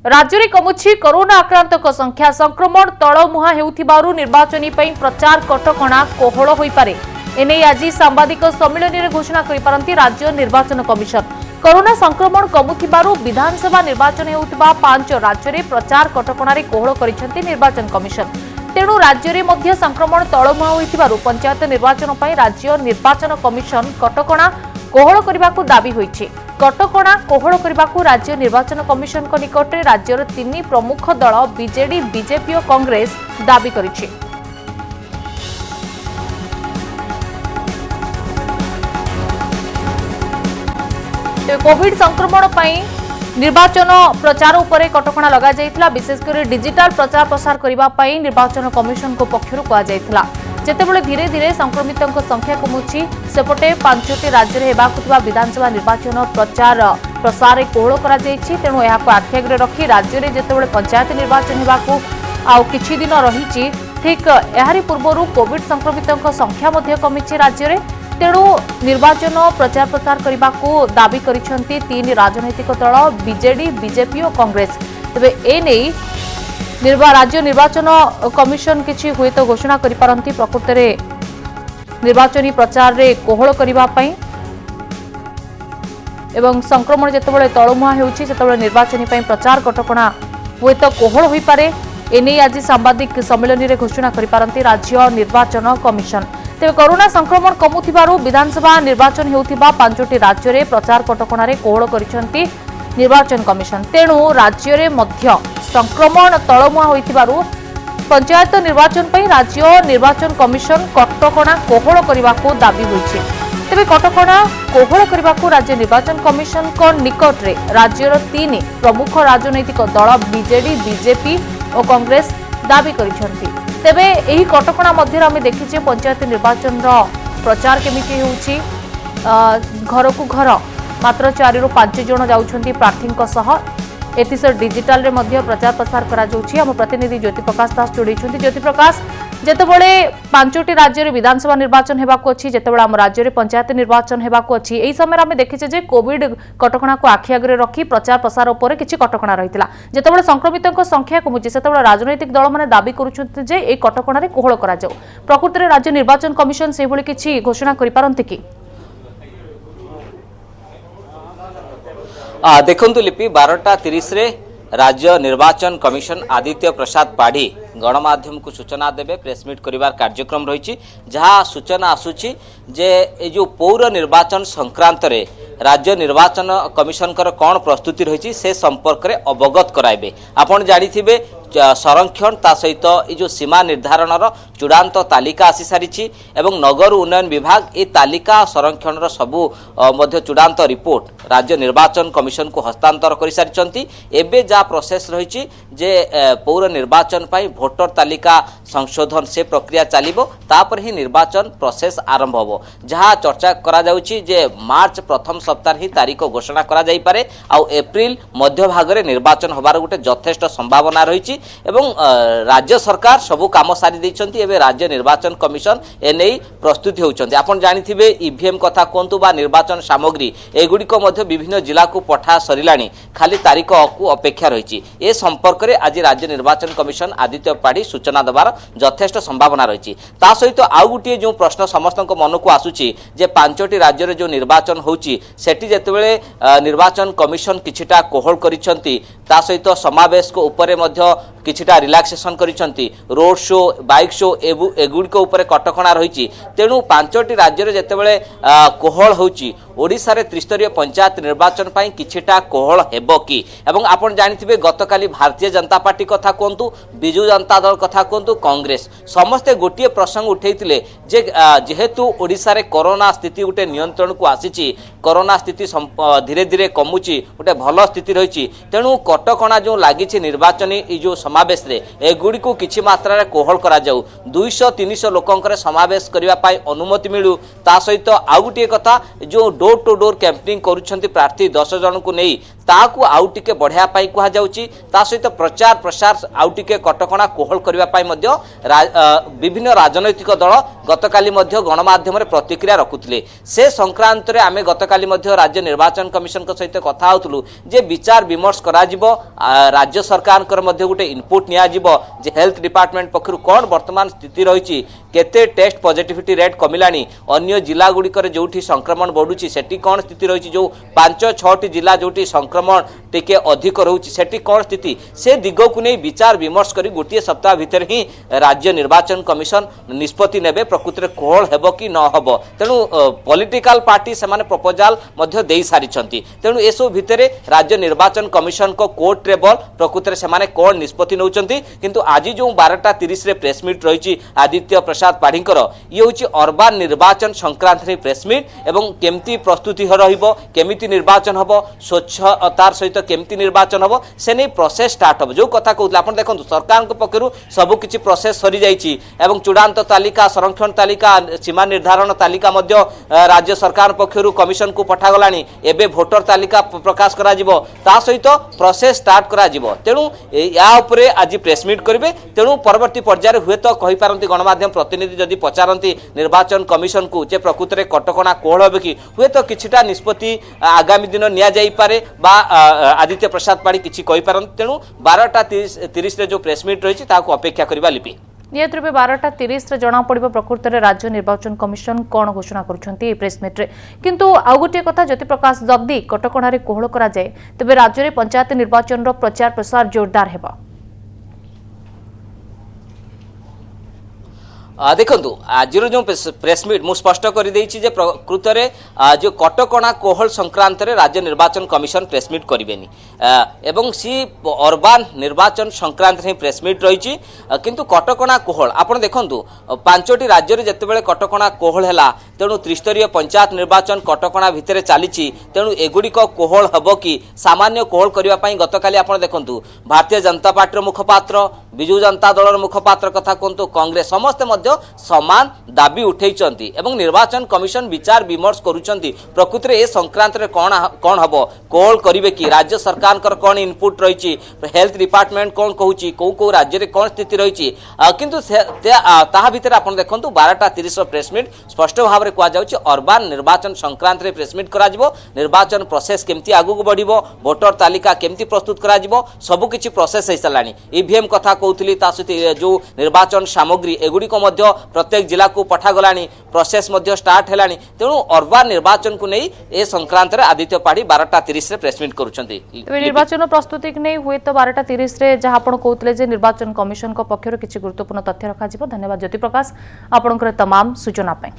राज्य में कमुछि कोरोना आक्रांतक संख्या संक्रमण तलमुहा हेउथिबारु निर्वाचनी पई प्रचार कटकणा कोहल होई पारे एने आज सांबादिक सम्मेलन में घोषणा करिपारंती राज्य निर्वाचन कमिशन। कोरोना संक्रमण कमुथिबारु विधानसभा निर्वाचन हेउथिबा 5 राज्य में प्रचार कटकणा रे कोहल करिसेंती निर्वाचन कमिशन। तेणु राज्य में मध्य संक्रमण तलमुहा होइथिबारु पंचायत निर्वाचन पई राज्य निर्वाचन कमिशन कटकणा कोहल करबाकू दाबी होइछि। कटकणा कोहल करबाकू राज्य निर्वाचन कमिशन को निकट में राज्यर 3 प्रमुख दल बीजेडी बीजेपी और कांग्रेस दाबी करिछि। कोविड संक्रमण पई निर्वाचन प्रचार उपरे कटकणा लगा जाइथिला। विशेषकर डिजिटल प्रचार प्रसार करबा पई निर्वाचन कमिशन को पक्षरु कहा जाइथिला। जेतेबेले धीरे धीरे संक्रमितों संख्या कमुछि सेपटे 5टी राज्य में हेबाकुथिबा विधानसभा निर्वाचन प्रचार प्रसार कोहल करा जाइछि। तेणु एहाको आख्याग्रे रखी राज्य में जेतेबेले पंचायत निर्वाचन हेबाकू आउ किछि दिन रहिछि ठीक एहारी पूर्वरु कोविड संक्रमितों संख्या मध्ये कमिछि राज्य में। तेणु निर्वाचन प्रचार प्रसार करबाकू दाबी करिसेंती 3 राजनैतिक दल बीजेडी बीजेपी और कांग्रेस। तबे एने राज्य निर्वाचन कमिशन किछि हुए तो घोषणा करिपारंती प्रकृत रे निर्वाचनी प्रचार रे कोहल करिबा पई एवं संक्रमण जेतेबेले तळमुहा हेउछि सेतेबेले निर्वाचनी पई प्रचार कटकणा हुए तो कोहल होई पारे एने आज सांबादिक सम्मेलन में घोषणा करिपारंती राज्य निर्वाचन कमिशन। तेज कोरोना संक्रमण कमुथिबारु विधानसभा निर्वाचन हेउथिबा 5टी राज्य में प्रचार कटकणा रे कोहल करिसेंती निर्वाचन कमिशन। तेणु राज्य में मध्य संक्रमण तलमुहा होइथिबारु पंचायत निर्वाचन पई राज्य निर्वाचन कमिशन कटकणा कोहल करबाकू दाबी होइछि। तेबे कटकणा कोहल करबाकू राज्य निर्वाचन कमिशन को निकट रे राज्यर 3 प्रमुख राजनैतिक दल बीजेडी बीजेपी और कांग्रेस दाबी करिसेंती। तेबे एही कटकणा मध्य आमे देखिछे पंचायत निर्वाचन रो प्रचार केमिति होउछि। घर को घर मात्र 4 ରୁ 5 जण जाउछंती प्रार्थीक सह एथिसर डिजिटल रे मध्य प्रचार प्रसार करा जाउछि। हम प्रतिनिधि ज्योति प्रकाश दास जोड़ीछंती। ज्योति प्रकाश जेतेबेले 5टी राज्य रे विधानसभा निर्वाचन हेबाकू अछि जेतेबेले हम राज्य रे पंचायत निर्वाचन हेबाकू अछि एही समय आमे देखिछे जे कोविड कटकणा को आखि आगरे रखी प्रचार प्रसार उपरे किछि कटकणा रहितला। जेतेबेले संक्रमितक संख्या कमुछि सेतेबेले राजनैतिक दल माने दाबी करूछंती जे ए कटकणा रे कोहल करा जाउ। प्रकृत रे राज्य निर्वाचन कमिशन सेहि भली किछि घोषणा करि पारंती कि? देखंतु लिपि 12:30 रे राज्य निर्वाचन कमिशन आदित्य प्रसाद पाढ़ी गणमाध्यम को सूचना देवे प्रेसमिट करिवार कार्यक्रम रही जहाँ सूचना आसुची जे ए जो पौर निर्वाचन संक्रांत रे राज्य निर्वाचन कमिशन कौन प्रस्तुति रही से संपर्क में अवगत कराइबे। आपण जानिथिबे संरक्षण ता सहित ये जो सीमा निर्धारण चूड़ांत तालिका आसी सारी एवं नगर उन्नयन विभाग ये तालिका संरक्षण सबू चूड़ांत रिपोर्ट राज्य निर्वाचन कमिशन को हस्तांतर कर सारी एबे जा प्रोसेस रही जे पौर निर्वाचन पाई भोटर तालिका संशोधन से प्रक्रिया चलिबो तापर ही निर्वाचन प्रोसेस आरंभ होबो। जहाँ चर्चा करा जाउची जे मार्च प्रथम सप्ताह ही तारीख घोषणा करा जाई पारे आउ एप्रिल मध्य भाग रे निर्वाचन होबार गोटे यथेष्ट संभावना रही एवं राज्य सरकार सबू काम सारी देइछंती। एबे राज्य निर्वाचन कमिशन एनै प्रस्तुति होउछंती। आपण जानिथिबे ईवीएम कथा कोंतु बा निर्वाचन सामग्री एगुडी को मध्य विभिन्न जिला को पठा सरिलाणी खाली तारीख को अपेक्षा रही ए संपर्क में आज राज्य निर्वाचन कमिशन आदित्य पाढ़ी सूचना देवार यथेष्ट संभावना रही। ता सहित आउ गोटे जो प्रश्न समस्त मन को आसुची जे 5टी राज्य में जो निर्वाचन होउची सेठी जेतेबेले निर्वाचन कमिशन किछिटा कोहल करिसंती ता सहित समावेश को ऊपर मध्य किछिटा रिलैक्सेशन करिसंती रोड शो बाइक शो एगुडी को ऊपर कटकणा रही। तेणु 5टी राज्य में जेतेबेले कोहल होउची ओडिशा रे त्रिस्तरीय पंचायत निर्वाचन पाई किछिटा कोहल हेबो कि एवं आपण जानिथिबे गतकाली भारतीय जनता पार्टी कथा कोंतु बिजू जनता दल कथा कोंतु कांग्रेस समस्ते गोटे प्रसंग उठैतिले जे जेहेतु ओडिशा रे कोरोना स्थिति गोटे नियंत्रण को आसीची कोरोना स्थिति धीरे धीरे कमुची गोटे भल स्थिति रही। तेणु कटकणा जो लागिछि निर्वाचनी जो समावेश रे एगुडी को किछि मात्रा रे कोहल करा जाऊ 200-300 लोकंकर समावेश करिवा पाई अनुमति मिलू। ता सहित आउ गोटे कथा जो डोर टू डोर कैंपेनिंग करूछंती प्रार्थी 10 जन को नहीं ताकू आउ टिके बढ़िया पाई कुहा जाउची ता सहित प्रचार प्रसार आउ टिके कटकणा कोहल करबा पाई मध्य विभिन्न राजनैतिक दल गतकाली मध्य गणमाध्यम रे प्रतिक्रिया रखुथिले से संक्रांत रे आमे गतकाली मध्य राज्य निर्वाचन कमिशन को सहित कथा होतलु जे विचार विमर्श करा जिवो राज्य सरकार कर मध्य गुटे इनपुट निया जिवो जे हेल्थ डिपार्टमेंट पखरु कोन वर्तमान स्थिति रहिची केते टेस्ट पॉजिटिविटी रेट कमिलानी अन्य जिला गुडी करे जोठी संक्रमण बढ़ुची सेठी कोन स्थिति रहिची जो 5-6 जिला जोठी संक्रमण टिके अधिक रहउची सेठी कोन स्थिति से दिगो को नै विचार विमर्श करी गोटे सप्ताह भीतर ही राज्य निर्वाचन कमिशन निष्पत्ति नेबे प्रकृति रे कोहल हेबो कि न हेबो तेनु पॉलिटिकल पार्टी से माने प्रपोजल मध्य देई सारिछंती तेनु एसो भितरे राज्य निर्वाचन कमिशन को कोर्ट रे बल प्रकृति रे से माने कोन निष्पत्ति नउचंती किंतु आजि जो 12:30 रे प्रेस मीट रहिची आदित्य प्रसाद पाढ़ीकर ये होची अर्बान निर्वाचन संक्रांत रे प्रेस मीट एवं केमती प्रस्तुति रहिबो केमिति निर्वाचन हबो स्वच्छतार सहित केमती निर्वाचन हबो से नै प्रोसेस स्टार्ट हबो जो कथा कहउतला आपण देखंतु सरकार को पखरु सब किछि प्रोसेस सरी जाईची एवं चूड़ांत तालिका संरक्षण तालिका सीमा निर्धारण तालिका मध्य राज्य सरकार पक्षरु कमिशन को पठा गलानी एबे भोटर तालिका प्रकाश करा जिवो ता सहित प्रोसेस स्टार्ट करा जिवो तेनु या उपरे आज प्रेस मीट करिवे तेनु परवर्ती पर्याय हुए तो कहि पारंती गणमाध्यम प्रतिनिधि जदि पचारंती निर्वाचन कमिशन को जे प्रकृति रे कटकणा कोहल होबे कि हुए तो किछिटा निष्पत्ति आगामी दिन निया जाई पारे बा आदित्य प्रसाद पाड़ी किछि कहि पारंती तेनु 12:30 रे जो प्रेस मीट रहिछि ताको अपेक्षा करिबा लिपि नियत रूपे 12:30 जना पड़ो प्रकृत में राज्य निर्वाचन कमिशन कौन घोषणा कर प्रेस मीट्रे किंतु आउ गोटे कथा ज्योति प्रकाश जदि कटकणा कोहल कराए तेज राज्य में पंचायत निर्वाचन प्रचार प्रसार जोरदार हेबा देखु आज जो प्रेस मीट मुझे स्पष्ट कर देछि जे प्रकृत में जो कटकणा कोहल संक्रांत रे राज्य निर्वाचन कमिशन प्रेस मीट करेनि एवं सी अर्बान निर्वाचन संक्रांत रे प्रेस मीट रही किंतु कटकणा कोहल आप देखु 5टी राज्य में जितेबाला कटकणा कोहल है तेणु त्रिस्तरीय पंचायत निर्वाचन कटकणा भितर चली तेणु एगुड़िक कोहल हम कि सामान्य कोहल करने गतकाली आप देखु भारतीय जनता पार्टी मुखपात्र विजु जनता दल मुखपात्र कथा कहतु कांग्रेस समस्ते समान दाबी उठेइचंती एवं निर्वाचन कमिशन विचार विमर्श करूचंती प्रकृति रे ए संक्रांत रे कोन हबो कोल करिवे कि राज्य सरकार कर कोन इनपुट रहिची हेल्थ डिपार्टमेंट कोन कहूची को राज्य रे कोन स्थिति रहिची किंतु ताहा भितर आपण देखंतु 12:30 प्रेस मीट स्पष्ट भाव रे कुआ जाउची अर्बान निर्वाचन संक्रांत रे प्रेस मीट करा जिवो निर्वाचन प्रोसेस केमती आगु को बढ़िबो वोटर तालिका केमती प्रस्तुत करा जिवो सब किछि प्रोसेस हैसलानी ईवीएम कथा कहउतली ता सहित जो निर्वाचन सामग्री एगुडी को प्रत्येक जिला को पठा गलानी प्रोसेस मध्य स्टार्ट हेलानी तेणु अर्बान निर्वाचन को नहीं ए संक्रांत रे आदित्य पाड़ी 12:30 रे प्रेस मीट करूछंती निर्वाचन प्रस्तुति नहीं हुए तो 12:30 रे जहां आपण कहउतले जे निर्वाचन कमिशन को पक्षर किछि गुरुत्वपूर्ण तथ्य रखा जिवो धन्यवाद ज्योति प्रकाश आपनकर तमाम सूचना पे।